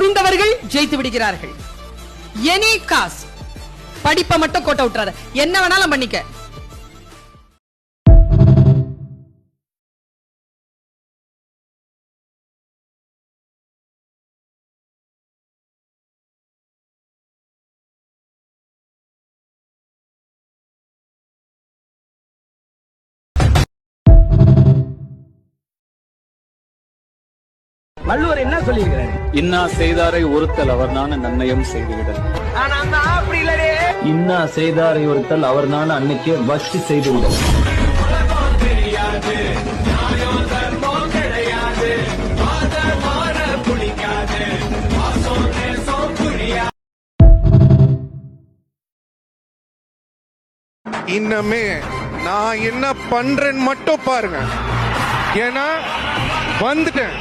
துணிந்தவர்கள் ஜெயித்து விடுகிறார்கள். Any cost, படிப்பை மட்டும் கோட்டை விட்டுறாரு, என்ன வேணாலும் பண்ணிக்க. வள்ளுவர் என்ன சொல்லியிருக்கிறாரு? இன்னா செய்தாரை ஒருத்தல் அவர் நான நன்னயம் செய்துவிடல். இன்னா செய்தாரை ஒருத்தல் அவர் நான அன்னைக்கே வஷ்டி செய்துவிடல். இன்னமே நான் என்ன பண்றேன்னு மட்டும் பாருங்க. ஏன்னா வந்துட்டேன்,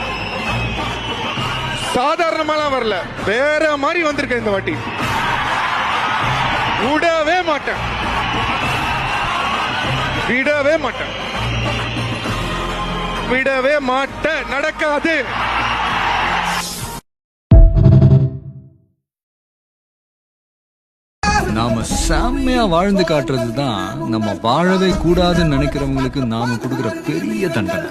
சாதாரணமாலாம் வரல, வேற மாதிரி வந்திருக்கேன் இந்த வாட்டி. விடவே மாட்டேன், விடவே மாட்டேன், விடவே மாட்டேன், நடக்காது. நாம செம்மையா வாழ்ந்து காட்டுறது தான் நம்ம வாழவே கூடாதுன்னு நினைக்கிறவங்களுக்கு நாம கொடுக்குற பெரிய தண்டனை.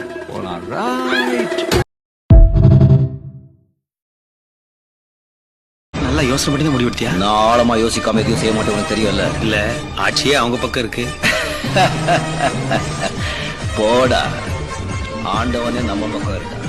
நல்லா யோசனை பண்ணி தான் முடிவெடுத்தியா? நான் ஆழமா யோசிக்காம எதுவும் செய்ய மாட்டேன், உனக்கு தெரியல. இல்ல, ஆட்சியே அவங்க பக்கம் இருக்கு. போடா, ஆண்டவனே நம்ம பக்கம் இருக்கா.